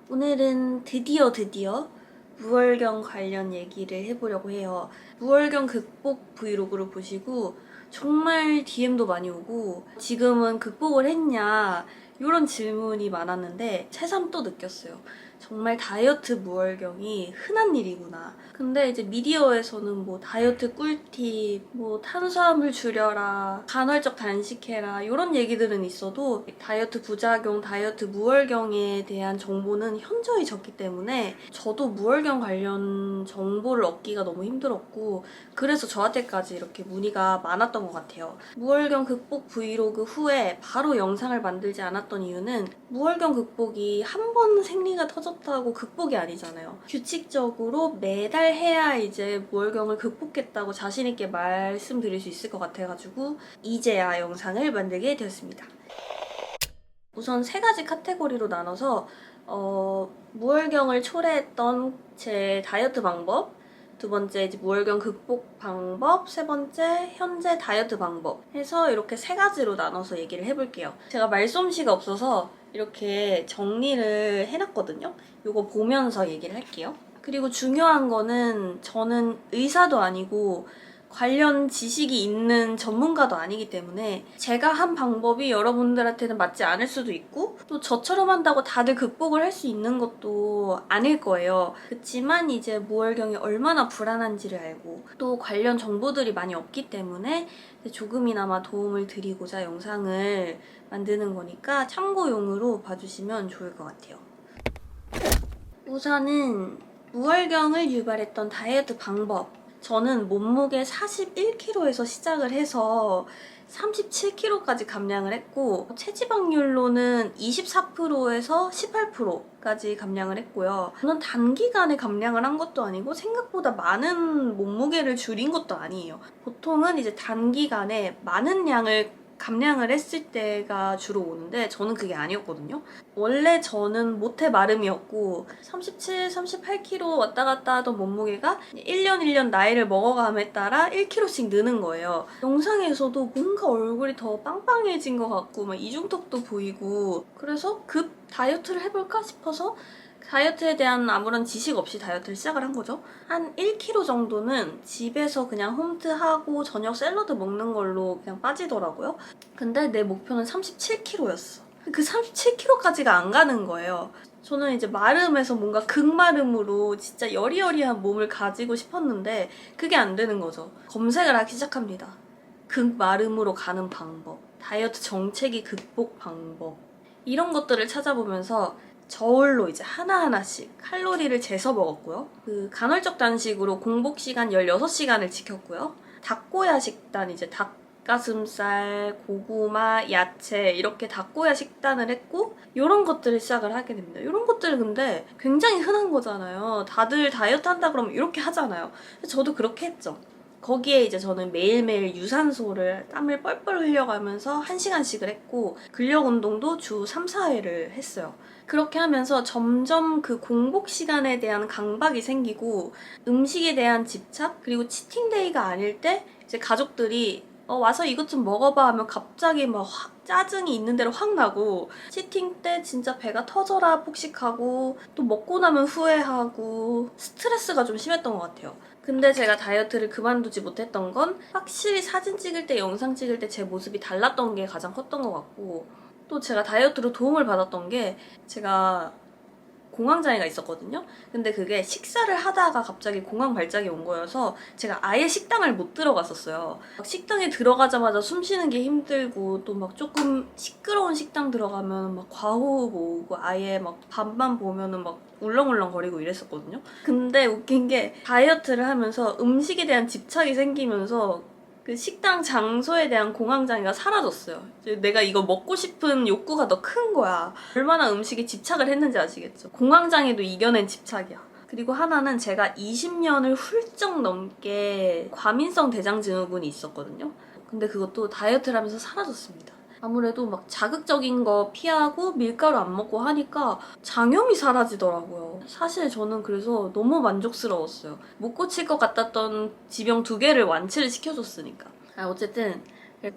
오늘은 드디어 무월경 관련 얘기를 해보려고 해요. 무월경 극복 브이로그를 보시고 정말 DM도 많이 오고 지금은 극복을 했냐 이런 질문이 많았는데 새삼 또 느꼈어요. 정말 다이어트 무월경이 흔한 일이구나. 근데 이제 미디어에서는 뭐 다이어트 꿀팁, 뭐 탄수화물 줄여라, 간헐적 단식해라 이런 얘기들은 있어도 다이어트 부작용, 다이어트 무월경에 대한 정보는 현저히 적기 때문에 저도 무월경 관련 정보를 얻기가 너무 힘들었고 그래서 저한테까지 이렇게 문의가 많았던 것 같아요. 무월경 극복 브이로그 후에 바로 영상을 만들지 않았던 이유는 무월경 극복이 한 번 생리가 터졌다고 극복이 아니잖아요. 규칙적으로 매달 해야 이제 무월경을 극복했다고 자신있게 말씀드릴 수 있을 것 같아가지고 이제야 영상을 만들게 되었습니다. 우선 세 가지 카테고리로 나눠서 무월경을 초래했던 제 다이어트 방법, 두 번째 이제 무월경 극복 방법, 세 번째 현재 다이어트 방법 해서 이렇게 세 가지로 나눠서 얘기를 해볼게요. 제가 말솜씨가 없어서 이렇게 정리를 해놨거든요. 이거 보면서 얘기를 할게요. 그리고 중요한 거는 저는 의사도 아니고 관련 지식이 있는 전문가도 아니기 때문에 제가 한 방법이 여러분들한테는 맞지 않을 수도 있고 또 저처럼 한다고 다들 극복을 할 수 있는 것도 아닐 거예요. 그렇지만 이제 무월경이 얼마나 불안한지를 알고 또 관련 정보들이 많이 없기 때문에 조금이나마 도움을 드리고자 영상을 만드는 거니까 참고용으로 봐주시면 좋을 것 같아요. 우선은 무월경을 유발했던 다이어트 방법. 저는 몸무게 41kg에서 시작을 해서 37kg까지 감량을 했고 체지방률로는 24%에서 18%까지 감량을 했고요. 저는 단기간에 감량을 한 것도 아니고 생각보다 많은 몸무게를 줄인 것도 아니에요. 보통은 이제 단기간에 많은 양을 감량을 했을 때가 주로 오는데 저는 그게 아니었거든요. 원래 저는 모태 마름이었고 37, 38kg 왔다 갔다 하던 몸무게가 1년 1년 나이를 먹어감에 따라 1kg씩 느는 거예요. 영상에서도 뭔가 얼굴이 더 빵빵해진 것 같고 막 이중턱도 보이고 그래서 급 다이어트를 해볼까 싶어서 다이어트에 대한 아무런 지식 없이 다이어트를 시작을 한 거죠. 한 1kg 정도는 집에서 그냥 홈트하고 저녁 샐러드 먹는 걸로 그냥 빠지더라고요. 근데 내 목표는 37kg였어. 그 37kg까지가 안 가는 거예요. 저는 이제 마름에서 뭔가 극마름으로 진짜 여리여리한 몸을 가지고 싶었는데 그게 안 되는 거죠. 검색을 하기 시작합니다. 극마름으로 가는 방법, 다이어트 정체기 극복 방법 이런 것들을 찾아보면서 저울로 이제 하나하나씩 칼로리를 재서 먹었고요. 그 간헐적 단식으로 공복 시간 16시간을 지켰고요. 닭고야 식단, 이제 닭가슴살, 고구마, 야채 이렇게 닭고야 식단을 했고 이런 것들을 시작을 하게 됩니다. 이런 것들은 근데 굉장히 흔한 거잖아요. 다들 다이어트 한다 그러면 이렇게 하잖아요. 저도 그렇게 했죠. 거기에 이제 저는 매일매일 유산소를 땀을 뻘뻘 흘려가면서 1시간씩을 했고 근력 운동도 주 3, 4회를 했어요. 그렇게 하면서 점점 그 공복 시간에 대한 강박이 생기고 음식에 대한 집착 그리고 치팅데이가 아닐 때 이제 가족들이 와서 이것 좀 먹어봐 하면 갑자기 막 확 짜증이 있는 대로 확 나고 치팅 때 진짜 배가 터져라 폭식하고 또 먹고 나면 후회하고 스트레스가 좀 심했던 것 같아요. 근데 제가 다이어트를 그만두지 못했던 건 확실히 사진 찍을 때 영상 찍을 때 제 모습이 달랐던 게 가장 컸던 것 같고 또 제가 다이어트로 도움을 받았던 게 제가 공황장애가 있었거든요. 근데 그게 식사를 하다가 갑자기 공황 발작이 온 거여서 제가 아예 식당을 못 들어갔었어요. 식당에 들어가자마자 숨 쉬는 게 힘들고 또 막 조금 시끄러운 식당 들어가면 막 과호흡 오고 아예 막 밥만 보면은 막 울렁울렁거리고 이랬었거든요. 근데 웃긴 게 다이어트를 하면서 음식에 대한 집착이 생기면서 그 식당 장소에 대한 공황장애가 사라졌어요. 내가 이거 먹고 싶은 욕구가 더 큰 거야. 얼마나 음식에 집착을 했는지 아시겠죠? 공황장애도 이겨낸 집착이야. 그리고 하나는 제가 20년을 훌쩍 넘게 과민성 대장증후군이 있었거든요. 근데 그것도 다이어트를 하면서 사라졌습니다. 아무래도 막 자극적인 거 피하고 밀가루 안 먹고 하니까 장염이 사라지더라고요. 사실 저는 그래서 너무 만족스러웠어요. 못 고칠 것 같았던 지병 2개를 완치를 시켜줬으니까. 어쨌든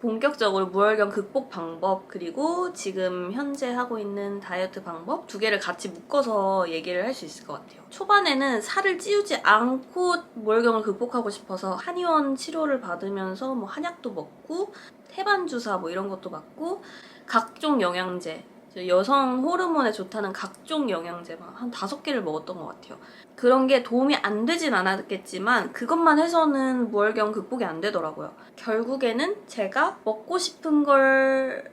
본격적으로 무월경 극복 방법 그리고 지금 현재 하고 있는 다이어트 방법 두 개를 같이 묶어서 얘기를 할 수 있을 것 같아요. 초반에는 살을 찌우지 않고 무월경을 극복하고 싶어서 한의원 치료를 받으면서 뭐 한약도 먹고 태반 주사 뭐 이런 것도 맞고 각종 영양제 여성 호르몬에 좋다는 각종 영양제 한 5개를 먹었던 것 같아요. 그런 게 도움이 안 되진 않았겠지만 그것만 해서는 무월경 극복이 안 되더라고요. 결국에는 제가 먹고 싶은 걸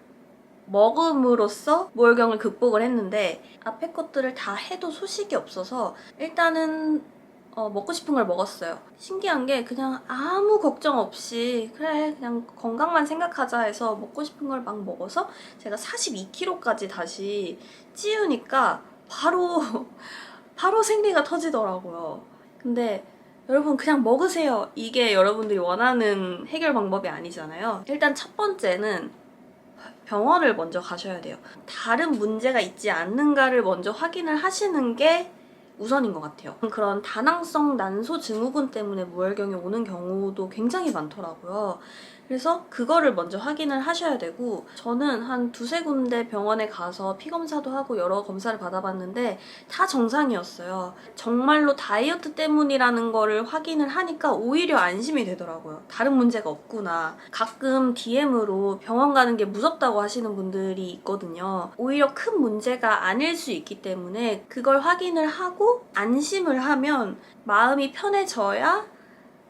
먹음으로써 무월경을 극복을 했는데 앞에 것들을 다 해도 소식이 없어서 일단은 먹고 싶은 걸 먹었어요. 신기한 게 그냥 아무 걱정 없이 그래 그냥 건강만 생각하자 해서 먹고 싶은 걸 막 먹어서 제가 42kg까지 다시 찌우니까 바로 생리가 터지더라고요. 근데 여러분 그냥 먹으세요. 이게 여러분들이 원하는 해결 방법이 아니잖아요. 일단 첫 번째는 병원을 먼저 가셔야 돼요. 다른 문제가 있지 않는가를 먼저 확인을 하시는 게 우선인 것 같아요. 그런 다낭성 난소 증후군 때문에 무월경이 오는 경우도 굉장히 많더라고요. 그래서 그거를 먼저 확인을 하셔야 되고 저는 한 2-3군데 병원에 가서 피검사도 하고 여러 검사를 받아봤는데 다 정상이었어요. 정말로 다이어트 때문이라는 거를 확인을 하니까 오히려 안심이 되더라고요. 다른 문제가 없구나. 가끔 DM으로 병원 가는 게 무섭다고 하시는 분들이 있거든요. 오히려 큰 문제가 아닐 수 있기 때문에 그걸 확인을 하고 안심을 하면 마음이 편해져야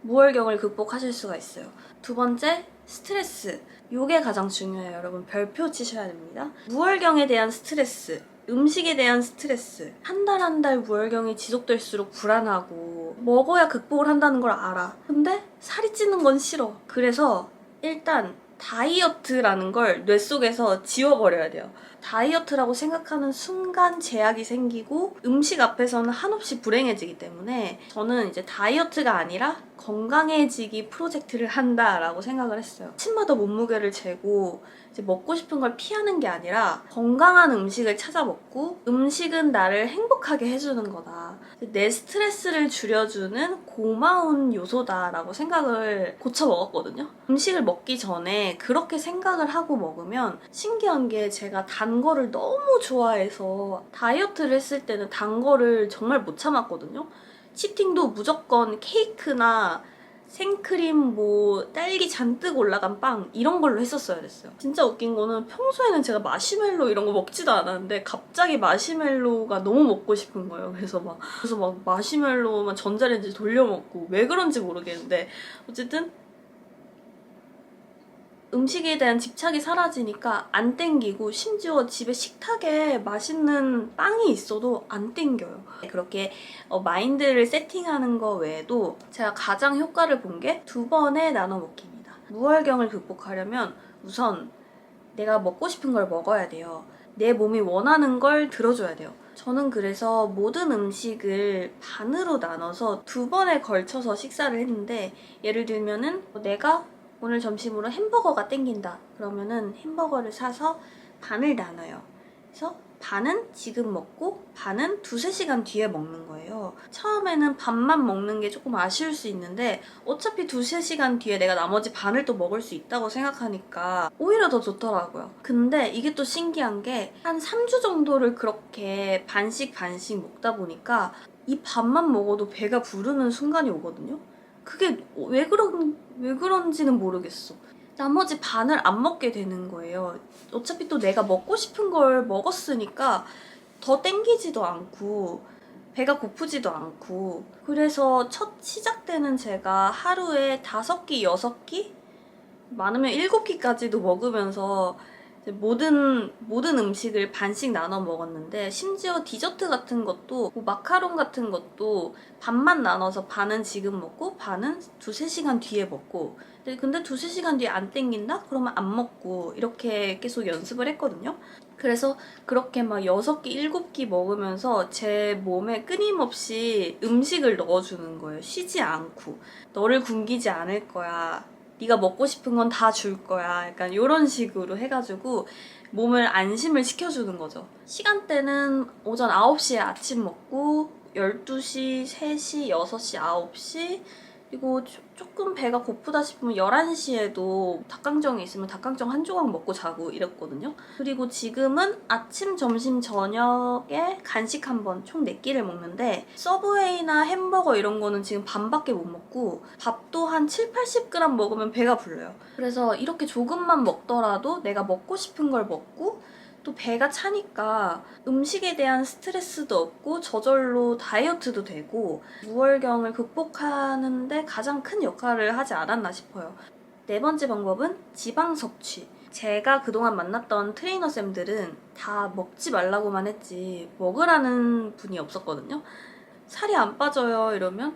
무월경을 극복하실 수가 있어요. 두 번째, 스트레스. 요게 가장 중요해요. 여러분 별표 치셔야 됩니다. 무월경에 대한 스트레스, 음식에 대한 스트레스. 한 달 무월경이 지속될수록 불안하고 먹어야 극복을 한다는 걸 알아. 근데 살이 찌는 건 싫어. 그래서 일단 다이어트라는 걸 뇌 속에서 지워버려야 돼요. 다이어트라고 생각하는 순간 제약이 생기고 음식 앞에서는 한없이 불행해지기 때문에 저는 이제 다이어트가 아니라 건강해지기 프로젝트를 한다라고 생각을 했어요. 아침마다 몸무게를 재고 이제 먹고 싶은 걸 피하는 게 아니라 건강한 음식을 찾아 먹고 음식은 나를 행복하게 해주는 거다. 내 스트레스를 줄여주는 고마운 요소다라고 생각을 고쳐 먹었거든요. 음식을 먹기 전에 그렇게 생각을 하고 먹으면 신기한 게 제가 단 거를 너무 좋아해서 다이어트를 했을 때는 단 거를 정말 못 참았거든요. 치팅도 무조건 케이크나 생크림 뭐 딸기 잔뜩 올라간 빵 이런 걸로 했었어야 됐어요. 진짜 웃긴 거는 평소에는 제가 마시멜로 이런 거 먹지도 않았는데 갑자기 마시멜로가 너무 먹고 싶은 거예요. 그래서 막 마시멜로만 전자레인지 돌려 먹고 왜 그런지 모르겠는데 어쨌든 음식에 대한 집착이 사라지니까 안 땡기고 심지어 집에 식탁에 맛있는 빵이 있어도 안 땡겨요. 그렇게 마인드를 세팅하는 거 외에도 제가 가장 효과를 본 게 2번의 나눠 먹기입니다. 무월경을 극복하려면 우선 내가 먹고 싶은 걸 먹어야 돼요. 내 몸이 원하는 걸 들어줘야 돼요. 저는 그래서 모든 음식을 반으로 나눠서 2번에 걸쳐서 식사를 했는데 예를 들면은 내가 오늘 점심으로 햄버거가 땡긴다. 그러면은 햄버거를 사서 반을 나눠요. 그래서 반은 지금 먹고 반은 2-3시간 뒤에 먹는 거예요. 처음에는 반만 먹는 게 조금 아쉬울 수 있는데 어차피 2-3시간 뒤에 내가 나머지 반을 또 먹을 수 있다고 생각하니까 오히려 더 좋더라고요. 근데 이게 또 신기한 게 한 3주 정도를 그렇게 반씩 먹다 보니까 이 반만 먹어도 배가 부르는 순간이 오거든요. 그게 왜 그런지는 모르겠어. 나머지 반을 안 먹게 되는 거예요. 어차피 또 내가 먹고 싶은 걸 먹었으니까 더 땡기지도 않고 배가 고프지도 않고 그래서 첫 시작 때는 제가 하루에 5끼, 6끼? 많으면 7끼까지도 먹으면서 모든 음식을 반씩 나눠 먹었는데 심지어 디저트 같은 것도 뭐 마카롱 같은 것도 반만 나눠서 반은 지금 먹고 반은 2-3시간 뒤에 먹고 근데 2-3시간 뒤에 안 땡긴다? 그러면 안 먹고 이렇게 계속 연습을 했거든요. 그래서 그렇게 막 6끼, 7끼 먹으면서 제 몸에 끊임없이 음식을 넣어주는 거예요. 쉬지 않고. 너를 굶기지 않을 거야. 네가 먹고 싶은 건 다 줄 거야. 약간 이런 식으로 해가지고 몸을 안심을 시켜주는 거죠. 시간대는 오전 9시에 아침 먹고 12시, 3시, 6시, 9시 그리고 조금 배가 고프다 싶으면 11시에도 닭강정이 있으면 닭강정 한 조각 먹고 자고 이랬거든요. 그리고 지금은 아침, 점심, 저녁에 간식 한 번 총 4끼를 먹는데 서브웨이나 햄버거 이런 거는 지금 반밖에 못 먹고 밥도 한 7, 80g 먹으면 배가 불러요. 그래서 이렇게 조금만 먹더라도 내가 먹고 싶은 걸 먹고 또 배가 차니까 음식에 대한 스트레스도 없고 저절로 다이어트도 되고 무월경을 극복하는데 가장 큰 역할을 하지 않았나 싶어요. 네 번째 방법은 지방 섭취. 제가 그동안 만났던 트레이너쌤들은 다 먹지 말라고만 했지 먹으라는 분이 없었거든요. 살이 안 빠져요 이러면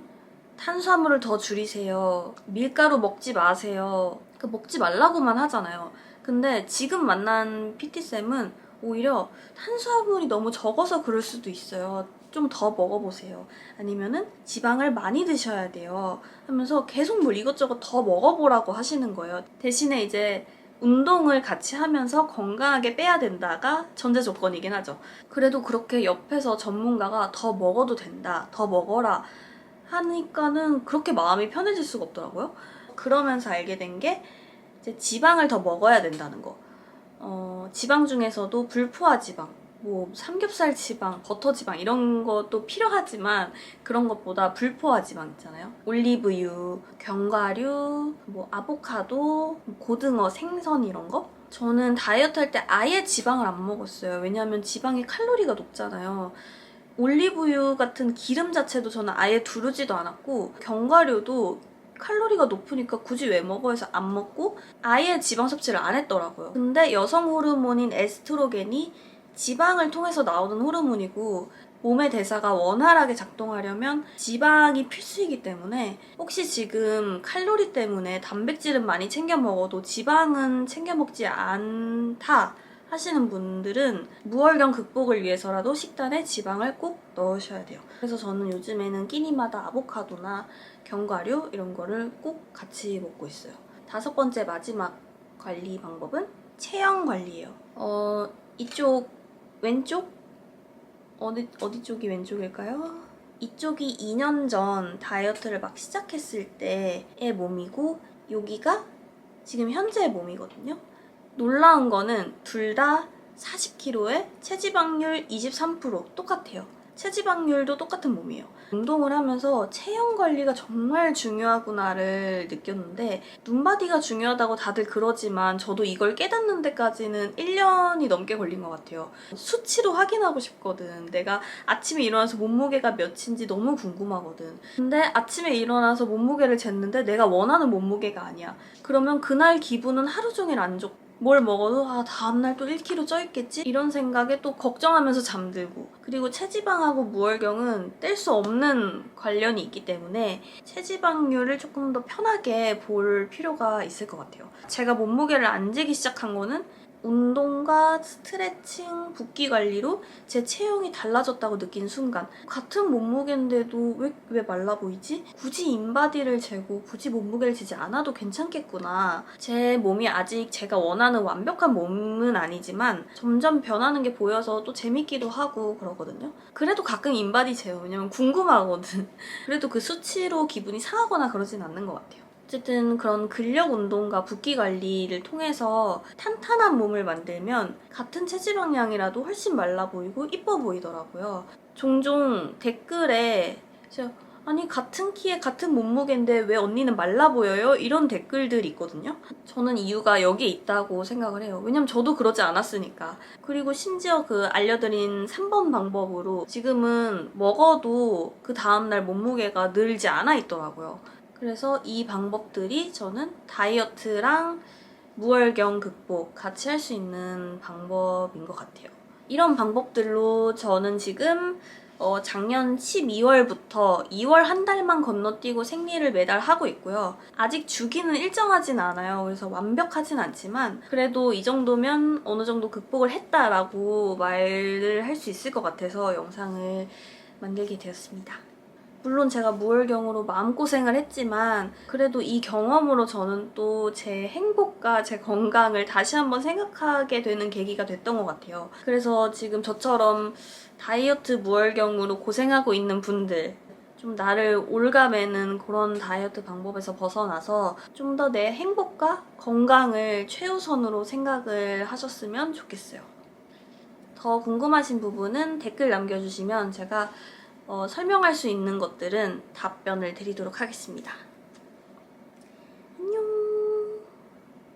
탄수화물을 더 줄이세요. 밀가루 먹지 마세요. 먹지 말라고만 하잖아요. 근데 지금 만난 PT쌤은 오히려 탄수화물이 너무 적어서 그럴 수도 있어요. 좀 더 먹어보세요. 아니면은 지방을 많이 드셔야 돼요. 하면서 계속 뭘 이것저것 더 먹어보라고 하시는 거예요. 대신에 이제 운동을 같이 하면서 건강하게 빼야 된다가 전제 조건이긴 하죠. 그래도 그렇게 옆에서 전문가가 더 먹어도 된다, 더 먹어라 하니까는 그렇게 마음이 편해질 수가 없더라고요. 그러면서 알게 된 게 이제 지방을 더 먹어야 된다는 거. 지방 중에서도 불포화 지방, 뭐 삼겹살 지방, 버터 지방 이런 것도 필요하지만 그런 것보다 불포화 지방 있잖아요. 올리브유, 견과류, 뭐 아보카도, 고등어, 생선 이런 거. 저는 다이어트 할 때 아예 지방을 안 먹었어요. 왜냐하면 지방이 칼로리가 높잖아요. 올리브유 같은 기름 자체도 저는 아예 두르지도 않았고 견과류도 칼로리가 높으니까 굳이 왜 먹어 해서 안 먹고 아예 지방 섭취를 안 했더라고요. 근데 여성 호르몬인 에스트로겐이 지방을 통해서 나오는 호르몬이고 몸의 대사가 원활하게 작동하려면 지방이 필수이기 때문에 혹시 지금 칼로리 때문에 단백질은 많이 챙겨 먹어도 지방은 챙겨 먹지 않다 하시는 분들은 무월경 극복을 위해서라도 식단에 지방을 꼭 넣으셔야 돼요. 그래서 저는 요즘에는 끼니마다 아보카도나 견과류 이런 거를 꼭 같이 먹고 있어요. 5번째 마지막 관리 방법은 체형 관리예요. 이쪽 왼쪽? 어디 쪽이 왼쪽일까요? 이쪽이 2년 전 다이어트를 막 시작했을 때의 몸이고 여기가 지금 현재의 몸이거든요. 놀라운 거는 둘 다 40kg에 체지방률 23% 똑같아요. 체지방률도 똑같은 몸이에요. 운동을 하면서 체형 관리가 정말 중요하구나를 느꼈는데 눈바디가 중요하다고 다들 그러지만 저도 이걸 깨닫는 데까지는 1년이 넘게 걸린 것 같아요. 수치로 확인하고 싶거든. 내가 아침에 일어나서 몸무게가 몇인지 너무 궁금하거든. 근데 아침에 일어나서 몸무게를 쟀는데 내가 원하는 몸무게가 아니야. 그러면 그날 기분은 하루 종일 안 좋고 뭘 먹어도 다음날 또 1kg 쪄있겠지? 이런 생각에 또 걱정하면서 잠들고 그리고 체지방하고 무월경은 뗄 수 없는 관련이 있기 때문에 체지방률을 조금 더 편하게 볼 필요가 있을 것 같아요. 제가 몸무게를 안 재기 시작한 거는 운동과 스트레칭, 붓기 관리로 제 체형이 달라졌다고 느낀 순간 같은 몸무게인데도 왜 말라 보이지? 굳이 인바디를 재고 굳이 몸무게를 재지 않아도 괜찮겠구나. 제 몸이 아직 제가 원하는 완벽한 몸은 아니지만 점점 변하는 게 보여서 또 재밌기도 하고 그러거든요. 그래도 가끔 인바디 재요. 왜냐면 궁금하거든. 그래도 그 수치로 기분이 상하거나 그러진 않는 것 같아요. 어쨌든 그런 근력 운동과 붓기 관리를 통해서 탄탄한 몸을 만들면 같은 체지방량이라도 훨씬 말라 보이고 이뻐 보이더라고요. 종종 댓글에 아니 같은 키에 같은 몸무게인데 왜 언니는 말라 보여요? 이런 댓글들이 있거든요. 저는 이유가 여기에 있다고 생각을 해요. 왜냐면 저도 그러지 않았으니까. 그리고 심지어 그 알려드린 3번 방법으로 지금은 먹어도 그 다음날 몸무게가 늘지 않아 있더라고요. 그래서 이 방법들이 저는 다이어트랑 무월경 극복 같이 할 수 있는 방법인 것 같아요. 이런 방법들로 저는 지금 작년 12월부터 2월 한 달만 건너뛰고 생리를 매달 하고 있고요. 아직 주기는 일정하진 않아요. 그래서 완벽하진 않지만 그래도 이 정도면 어느 정도 극복을 했다라고 말을 할 수 있을 것 같아서 영상을 만들게 되었습니다. 물론 제가 무월경으로 마음고생을 했지만 그래도 이 경험으로 저는 또 제 행복과 제 건강을 다시 한번 생각하게 되는 계기가 됐던 것 같아요. 그래서 지금 저처럼 다이어트 무월경으로 고생하고 있는 분들 좀 나를 올가매는 그런 다이어트 방법에서 벗어나서 좀 더 내 행복과 건강을 최우선으로 생각을 하셨으면 좋겠어요. 더 궁금하신 부분은 댓글 남겨주시면 제가 설명할 수 있는 것들은 답변을 드리도록 하겠습니다.